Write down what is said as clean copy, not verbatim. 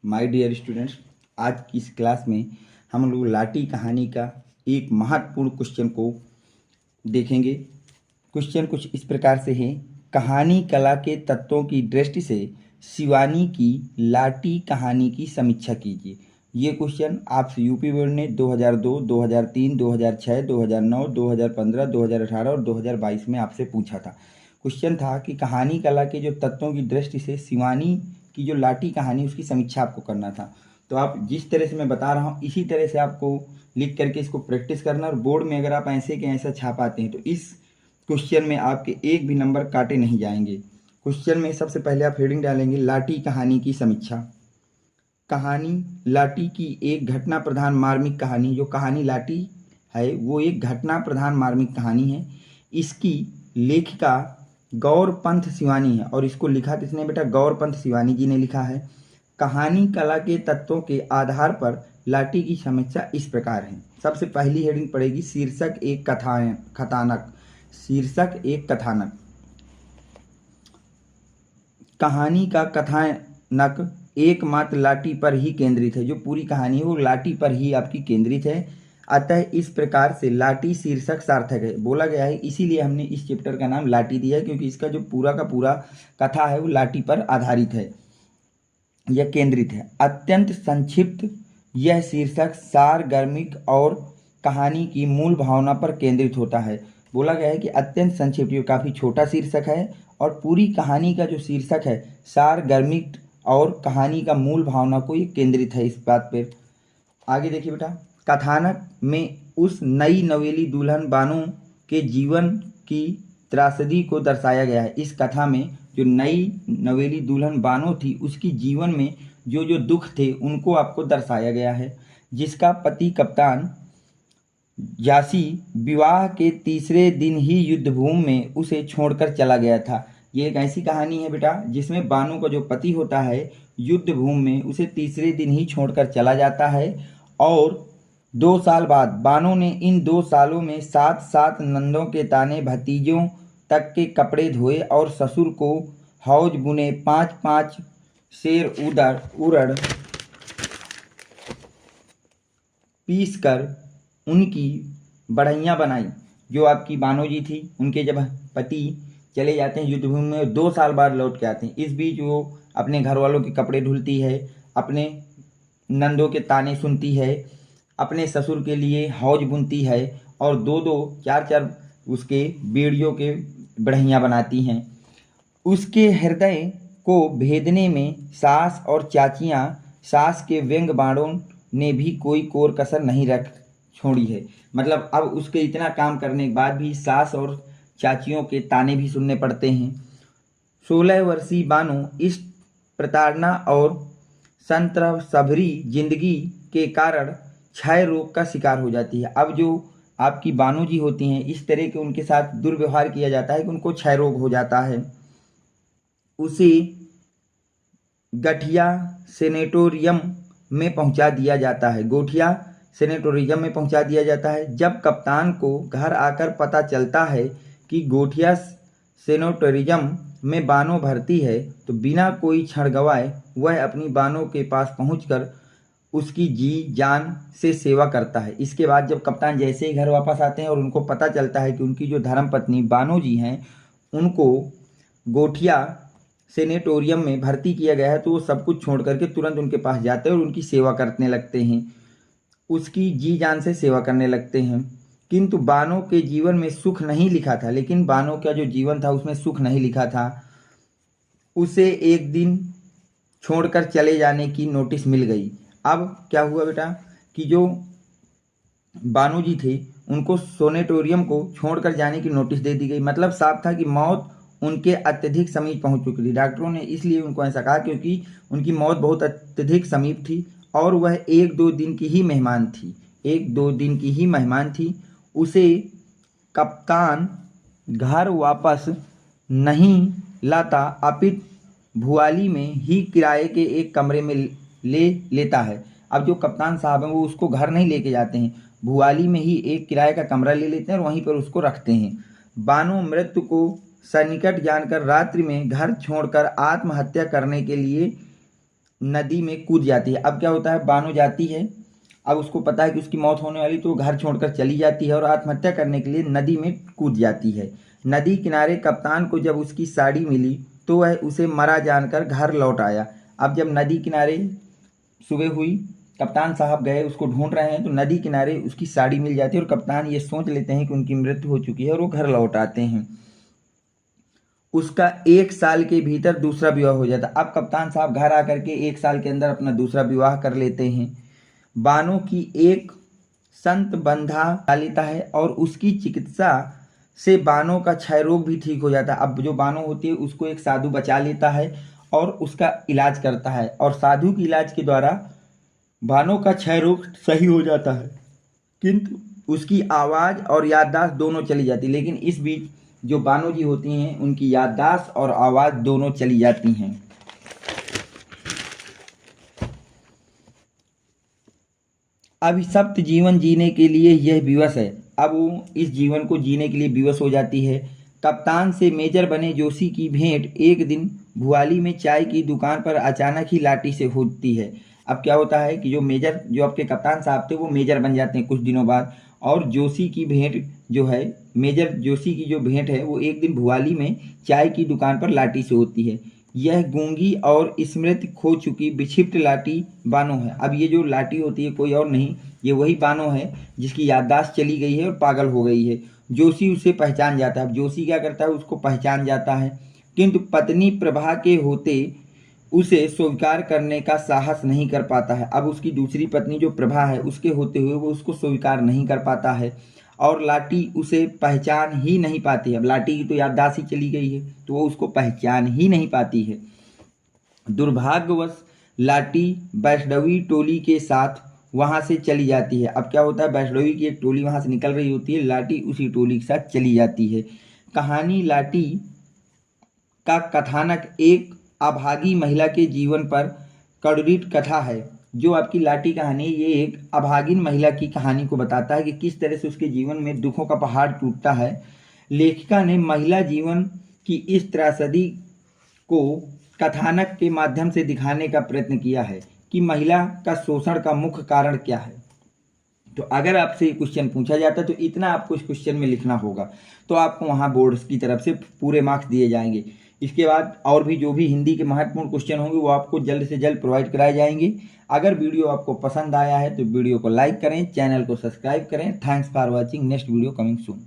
My dear students, आज की इस क्लास में हम लोग लाठी कहानी का एक महत्वपूर्ण क्वेश्चन को देखेंगे। क्वेश्चन कुछ इस प्रकार से है। कहानी कला के तत्वों की दृष्टि से शिवानी की लाठी कहानी की समीक्षा कीजिए। ये क्वेश्चन आपसे यूपी बोर्ड ने 2002, 2003, 2006, 2009, 2015, 2018 और 2022 में आपसे पूछा था। क्वेश्चन था कि कहानी कला के जो तत्वों की दृष्टि से शिवानी की जो लाठी कहानी उसकी समीक्षा आपको करना था। तो आप जिस तरह से मैं बता रहा हूँ इसी तरह से आपको लिख करके इसको प्रैक्टिस करना, और बोर्ड में अगर आप ऐसे के ऐसा छापाते हैं तो इस क्वेश्चन में आपके एक भी नंबर काटे नहीं जाएंगे। क्वेश्चन में सबसे पहले आप हेडिंग डालेंगे लाठी कहानी की समीक्षा। कहानी लाठी की एक घटना प्रधान मार्मिक कहानी। जो कहानी लाठी है वो एक घटना प्रधान मार्मिक कहानी है। इसकी लेखिका गौरपंथ शिवानी है, और इसको लिखा किसने बेटा? गौरपंथ शिवानी जी ने लिखा है। कहानी कला के तत्वों के आधार पर लाठी की समीक्षा इस प्रकार है। सबसे पहली हेडिंग पड़ेगी शीर्षक एक कथानक। शीर्षक एक कथानक। कहानी का कथानक एकमात्र लाठी पर ही केंद्रित है। जो पूरी कहानी है वो लाठी पर ही आपकी केंद्रित है। अतः इस प्रकार से लाठी शीर्षक सार्थक है बोला गया है, इसीलिए हमने इस चैप्टर का नाम लाठी दिया है, क्योंकि इसका जो पूरा का पूरा कथा है वो लाठी पर आधारित है या केंद्रित है। अत्यंत संक्षिप्त यह शीर्षक सारगर्भिक और कहानी की मूल भावना पर केंद्रित होता है। बोला गया है कि अत्यंत संक्षिप्त, ये काफ़ी छोटा शीर्षक है, और पूरी कहानी का जो शीर्षक है सारगर्भिक और कहानी का मूल भावना को ये केंद्रित है इस बात पर। आगे देखिए बेटा, कथानक में उस नई नवेली दुल्हन बानो के जीवन की त्रासदी को दर्शाया गया है। इस कथा में जो नई नवेली दुल्हन बानो थी उसकी जीवन में जो जो दुख थे उनको आपको दर्शाया गया है। जिसका पति कप्तान जासी विवाह के तीसरे दिन ही युद्धभूमि में उसे छोड़कर चला गया था। ये एक ऐसी कहानी है बेटा जिसमें बानो का जो पति होता है युद्धभूमि में उसे तीसरे दिन ही छोड़कर चला जाता है, और 2 साल बाद बानो ने इन 2 सालों में 7 नंदों के ताने, भतीजों तक के कपड़े धोए और ससुर को हौज बुने 5 शेर उड़द पीस कर उनकी बढ़ैयाँ बनाई। जो आपकी बानो जी थी उनके जब पति चले जाते हैं युद्धभूमि में, 2 साल बाद लौट के आते हैं। इस बीच वो अपने घर वालों के कपड़े धुलती है, अपने नंदों के ताने सुनती है, अपने ससुर के लिए हौज बुनती है, और 2-2, 4-4 उसके बेड़ियों के बढ़ैयाँ बनाती हैं। उसके हृदय को भेदने में सास और चाचियाँ, सास के व्यंग बाणों ने भी कोई कोर कसर नहीं रख छोड़ी है। मतलब अब उसके इतना काम करने के बाद भी सास और चाचियों के ताने भी सुनने पड़ते हैं। 16 वर्षीय बानो इस प्रताड़ना और संतरसभरी जिंदगी के कारण क्षय रोग का शिकार हो जाती है। अब जो आपकी बानो जी होती हैं इस तरह के उनके साथ दुर्व्यवहार किया जाता है कि उनको क्षय रोग हो जाता है। उसे गठिया सेनेटोरियम में पहुंचा दिया जाता है। गोठिया सेनेटोरियम में पहुंचा दिया जाता है। जब कप्तान को घर आकर पता चलता है कि गोठिया सेनेटोरियम में बानो भर्ती है तो बिना कोई क्षण गंवाए वह अपनी बानो के पास पहुंचकर उसकी जी जान से सेवा करता है। इसके बाद जब कप्तान जैसे ही घर वापस आते हैं और उनको पता चलता है कि उनकी जो धर्मपत्नी बानो जी हैं उनको गोठिया सेनेटोरियम में भर्ती किया गया है, तो वो सब कुछ छोड़ करके तुरंत उनके पास जाते हैं और उनकी सेवा करने लगते हैं, उसकी जी जान से सेवा करने लगते हैं। किंतु बानो के जीवन में सुख नहीं लिखा था, लेकिन बानो का जो जीवन था उसमें सुख नहीं लिखा था। उसे एक दिन छोड़कर चले जाने की नोटिस मिल गई। अब क्या हुआ बेटा कि जो बानो जी थे उनको सोनेटोरियम को छोड़कर जाने की नोटिस दे दी गई। मतलब साफ था कि मौत उनके अत्यधिक समीप पहुंच चुकी थी। डॉक्टरों ने इसलिए उनको ऐसा कहा क्योंकि उनकी मौत बहुत अत्यधिक समीप थी, और वह 1-2 दिन की ही मेहमान थी। 1-2 दिन की ही मेहमान थी। उसे कप्तान घर वापस नहीं लाता, अपितु भुआली में ही किराए के एक कमरे में ले लेता है। अब जो कप्तान साहब हैं वो उसको घर नहीं लेके जाते हैं, भुआली में ही एक किराए का कमरा ले लेते हैं और वहीं पर उसको रखते हैं। बानो मृत्यु को सन्निकट जानकर रात्रि में घर छोड़कर आत्महत्या करने के लिए नदी में कूद जाती है। अब क्या होता है, बानो जाती है, अब उसको पता है कि उसकी मौत होने वाली, तो घर छोड़कर चली जाती है और आत्महत्या करने के लिए नदी में कूद जाती है। नदी किनारे कप्तान को जब उसकी साड़ी मिली तो वह उसे मरा जानकर घर लौट आया। अब जब नदी किनारे सुबह हुई, कप्तान साहब गए, उसको ढूंढ रहे हैं, तो नदी किनारे उसकी साड़ी मिल जाती है और कप्तान ये सोच लेते हैं कि उनकी मृत्यु हो चुकी है और वो घर लौट आते हैं। उसका 1 साल के भीतर दूसरा विवाह हो जाता। अब कप्तान साहब घर आकर के 1 साल के अंदर अपना दूसरा विवाह कर लेते हैं। बानो की एक संत बंधा लेता है और उसकी चिकित्सा से बानो का क्षय रोग भी ठीक हो जाता है। अब जो बानो होती है उसको एक साधु बचा लेता है और उसका इलाज करता है, और साधु के इलाज के द्वारा बानो का क्षय रोग सही हो जाता है, किंतु उसकी आवाज़ और याददाश्त दोनों चली जाती। लेकिन इस बीच जो बानो जी होती हैं उनकी याददाश्त और आवाज़ दोनों चली जाती हैं। अभिशप्त जीवन जीने के लिए यह विवश है। अब वो इस जीवन को जीने के लिए विवश हो जाती है। कप्तान से मेजर बने जोशी की भेंट एक दिन भुआली में चाय की दुकान पर अचानक ही लाठी से होती है। अब क्या होता है कि जो आपके कप्तान साहब थे वो मेजर बन जाते हैं कुछ दिनों बाद, और जोशी की भेंट जो है, मेजर जोशी की जो भेंट है वो एक दिन भुआली में चाय की दुकान पर लाठी से होती है। यह गूंगी और स्मृति खो चुकी विक्षिप्त लाठी बानो है। अब ये जो लाठी होती है कोई और नहीं, ये वही बानो है जिसकी याददाश्त चली गई है और पागल हो गई है। जोशी उसे पहचान जाता है। अब जोशी क्या करता है, उसको पहचान जाता है, किंतु पत्नी प्रभा के होते उसे स्वीकार करने का साहस नहीं कर पाता है। अब उसकी दूसरी पत्नी जो प्रभा है उसके होते हुए वो उसको स्वीकार नहीं कर पाता है, और लाठी उसे पहचान ही नहीं पाती है। अब लाठी की तो याददाश्त ही चली गई है, तो वो उसको पहचान ही नहीं पाती है। दुर्भाग्यवश लाठी वैष्णवी टोली के साथ वहाँ से चली जाती है। अब क्या होता है, वैष्णवी की एक टोली वहाँ से निकल रही होती है, लाठी उसी टोली के साथ चली जाती है। कहानी लाठी का कथानक एक अभागी महिला के जीवन पर कड़ुरित कथा है। जो आपकी लाठी कहानी, ये एक अभागिन महिला की कहानी को बताता है कि किस तरह से उसके जीवन में दुखों का पहाड़ टूटता है। लेखिका ने महिला जीवन की इस त्रासदी को कथानक के माध्यम से दिखाने का प्रयत्न किया है कि महिला का शोषण का मुख्य कारण क्या है। तो अगर आपसे क्वेश्चन पूछा जाता है तो इतना आपको इस क्वेश्चन में लिखना होगा, तो आपको वहाँ बोर्ड की तरफ से पूरे मार्क्स दिए जाएंगे। इसके बाद और भी जो भी हिंदी के महत्वपूर्ण क्वेश्चन होंगे वो आपको जल्द से जल्द प्रोवाइड कराए जाएंगे। अगर वीडियो आपको पसंद आया है तो वीडियो को लाइक करें, चैनल को सब्सक्राइब करें। Thanks for watching, next video coming soon.